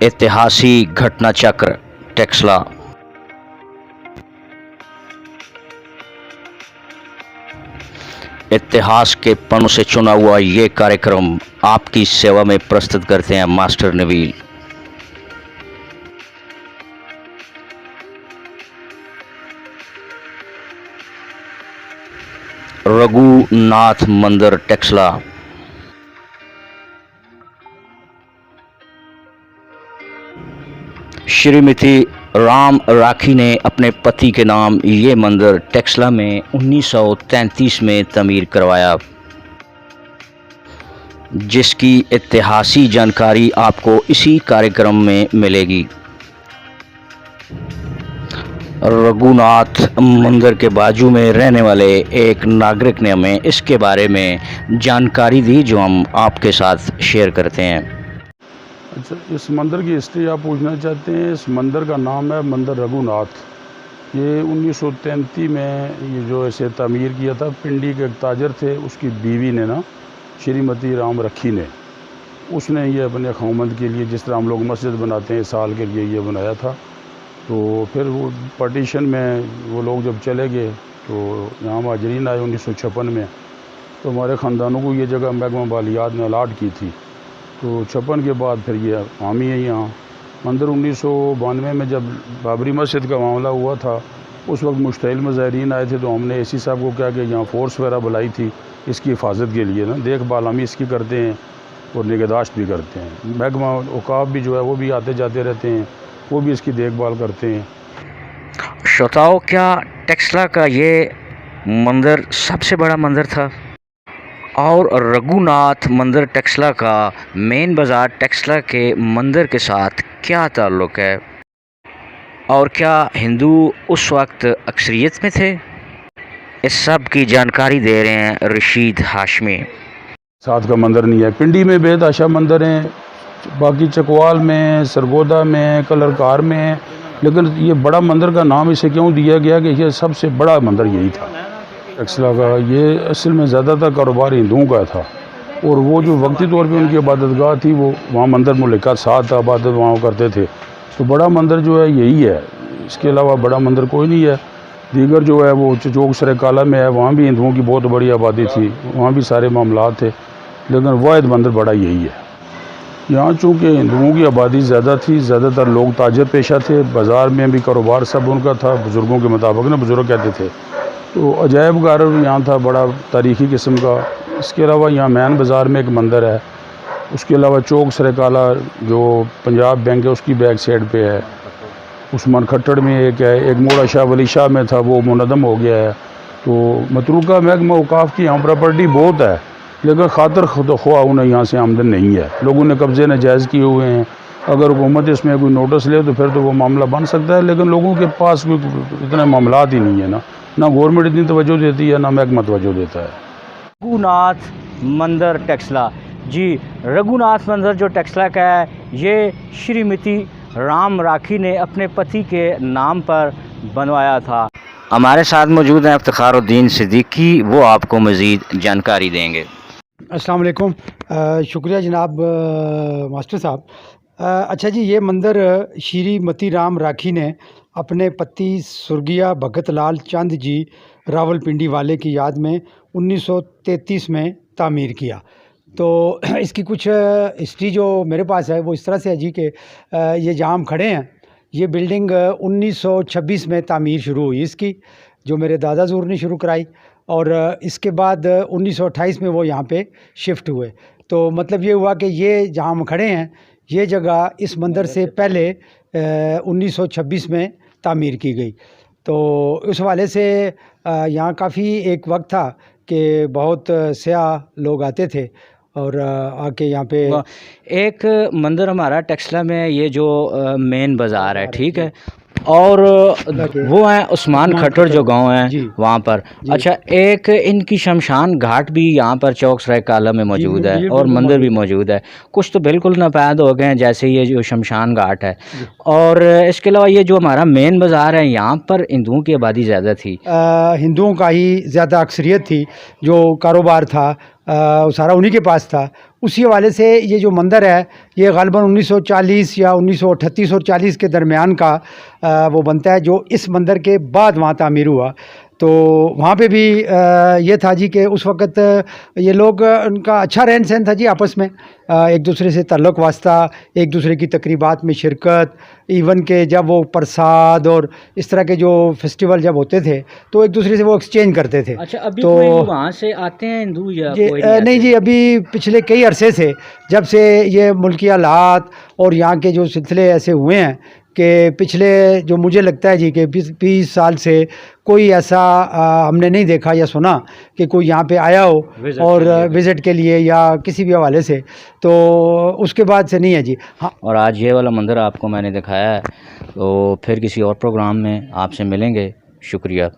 ऐतिहासिक घटना चक्र टेक्सला। इतिहास के पन्नों से चुना हुआ ये कार्यक्रम आपकी सेवा में प्रस्तुत करते हैं मास्टर नवील। रघुनाथ मंदिर टेक्सला। श्रीमती राम राखी ने अपने पति के नाम ये मंदिर टेक्सला में 1933 में तमीर करवाया, जिसकी ऐतिहासिक जानकारी आपको इसी कार्यक्रम में मिलेगी। रघुनाथ मंदिर के बाजू में रहने वाले एक नागरिक ने हमें इसके बारे में जानकारी दी, जो हम आपके साथ शेयर करते हैं। अच्छा, इस मंदिर की हिस्ट्री आप पूछना चाहते हैं। इस मंदिर का नाम है मंदिर रघुनाथ। ये 1933 में ये जो ऐसे तामीर किया था, पिंडी के एक ताजर थे, उसकी बीवी ने ना, श्रीमती राम रखी ने, उसने ये अपने खौमंद के लिए, जिस तरह हम लोग मस्जिद बनाते हैं साल के लिए, ये बनाया था। तो फिर वो पार्टीशन में वो लोग जब चले गए तो यहाँ महाजरीन आए 1956 में, तो हमारे ख़ानदानों को ये जगह महकमा बालियात ने अलाट की थी। तो 56 के बाद फिर ये आमी है यहाँ मंदिर। 1992 में जब बाबरी मस्जिद का मामला हुआ था, उस वक्त मुश्तइल मज़ाहिरीन आए थे, तो हमने एसी साहब को क्या कि यहाँ फ़ोर्स वगैरह बुलाई थी इसकी हिफाजत के लिए ना, देखभाल हम इसकी करते हैं और निगहदाश्त भी करते हैं। महकमा औकाफ भी जो है वो भी आते जाते रहते हैं, वो भी इसकी देखभाल करते हैं। श्रोताओं, क्या टेक्सला का ये मंदिर सबसे बड़ा मंदिर था? और रघुनाथ मंदिर टेक्सला का मेन बाज़ार टेक्सला के मंदिर के साथ क्या ताल्लुक़ है? और क्या हिंदू उस वक्त अक्सरियत में थे? इस सब की जानकारी दे रहे हैं रशीद हाशमी। साथ का मंदिर नहीं है, पिंडी में बेतहाशा मंदिर हैं, बाकी चकवाल में, सरगोदा में, कलरकार में, लेकिन ये बड़ा मंदिर का नाम इसे क्यों दिया गया कि ये सबसे बड़ा मंदिर यही था टेक्सला का। ये असल में ज़्यादातर कारोबार हिंदुओं का था, और वो जो वक्ती तौर पे उनकी इबादतगाह थी, वो वहाँ मंदिर मुल्कात साथ इबादत वहाँ करते थे। तो बड़ा मंदिर जो है यही है, इसके अलावा बड़ा मंदिर कोई नहीं है। दीगर जो है वो चौक सरे काला में है, वहाँ भी हिंदुओं की बहुत बड़ी आबादी थी, वहाँ भी सारे मामलात थे, लेकिन वाहिद मंदिर बड़ा यही है। यहाँ चूँकि हिंदुओं की आबादी ज़्यादा थी, ज़्यादातर लोग ताजर पेशा थे, बाज़ार में भी कारोबार सब उनका था, बुज़ुर्गों के मुताबिक ना, बुज़ुर्ग कहते थे। तो अजायब घर यहाँ था बड़ा तारीख़ी किस्म का। इसके अलावा यहाँ मैन बाज़ार में एक मंदिर है, उसके अलावा चौक सरे काला जो पंजाब बैंक है उसकी बैक साइड पे है, उस्मान खट्टड़ में एक है, एक मोड़ा शाह वली शाह में था, वो मुनदम हो गया है। तो मतरूका महकमा औकाफ की यहाँ प्रॉपर्टी बहुत है, लेकिन खातर ख्वाह उन्हें यहाँ से आमदन नहीं है। लोगों ने कब्ज़े नाजायज़ किए हुए हैं। अगर हुकूमत इसमें कोई नोटिस ले तो फिर तो वो मामला बन सकता है, लेकिन लोगों के पास कोई इतने मामलात ही नहीं है ना गवर्नमेंट इतनी तवज्जो देती है, ना महकमा तवज्जो देता है। रघुनाथ मंदिर टेक्सला जी, रघुनाथ मंदिर जो टेक्सला का है, ये श्रीमती राम राखी ने अपने पति के नाम पर बनवाया था। हमारे साथ मौजूद हैं इफ्तिखारुद्दीन सिद्दीकी, वो आपको मज़ीद जानकारी देंगे। अस्सलाम वालेकुम। शुक्रिया जनाब मास्टर साहब। अच्छा जी, ये मंदिर श्रीमती राम राखी ने अपने पति सुर्गीया भगत लाल चंद जी रावलपिंडी वाले की याद में 1933 में तामीर किया। तो इसकी कुछ हिस्ट्री जो मेरे पास है वो इस तरह से है जी कि ये जहाँ हम खड़े हैं, ये बिल्डिंग 1926 में तामीर शुरू हुई इसकी, जो मेरे दादा ज़ूर ने शुरू कराई, और इसके बाद 1928 में वो यहाँ पे शिफ्ट हुए। तो मतलब ये हुआ कि ये जहाँ हम खड़े हैं, ये जगह इस मंदिर से पहले 1926 में तामीर की गई। तो उस हवाले से यहाँ काफ़ी एक वक्त था कि बहुत सयाह लोग आते थे और आके यहाँ पे एक मंदिर हमारा टेक्सला में, ये जो मेन बाज़ार है, ठीक है, और वो है उस्मान खट्टड़ जो गांव है वहाँ पर। अच्छा, एक इनकी शमशान घाट भी यहाँ पर चौक सराय काला में मौजूद है, और मंदिर भी मौजूद है। कुछ तो बिल्कुल नापैद हो गए हैं, जैसे ये जो शमशान घाट है। और इसके अलावा ये जो हमारा मेन बाज़ार है, यहाँ पर हिंदुओं की आबादी ज़्यादा थी, हिंदुओं का ही ज़्यादा अक्सरियत थी। जो कारोबार था सारा उन्हीं के पास था। उसी हवाले से ये जो मंदिर है ये ग़ालिबन 1940 या 1938 और 40 के दरमियान का वो बनता है, जो इस मंदिर के बाद वहाँ तामीर हुआ। तो वहाँ पे भी ये था जी कि उस वक़्त ये लोग उनका अच्छा रहन सहन था जी, आपस में एक दूसरे से ताल्लुक़ वास्ता, एक दूसरे की तकरीबात में शिरकत, इवन के जब वो प्रसाद और इस तरह के जो फेस्टिवल जब होते थे तो एक दूसरे से वो एक्सचेंज करते थे। अच्छा, अभी तो कोई वहाँ से आते हैं हिंदू या जी कोई नहीं जी, अभी पिछले कई अरसे से जब से ये मुल्की हालात और यहाँ के जो सिलसिले ऐसे हुए हैं कि पिछले जो मुझे लगता है जी कि 20 साल से कोई ऐसा हमने नहीं देखा या सुना कि कोई यहाँ पे आया हो और विज़िट के लिए या किसी भी हवाले से, तो उसके बाद से नहीं है जी। हाँ, और आज ये वाला मंदिर आपको मैंने दिखाया है, तो फिर किसी और प्रोग्राम में आपसे मिलेंगे। शुक्रिया।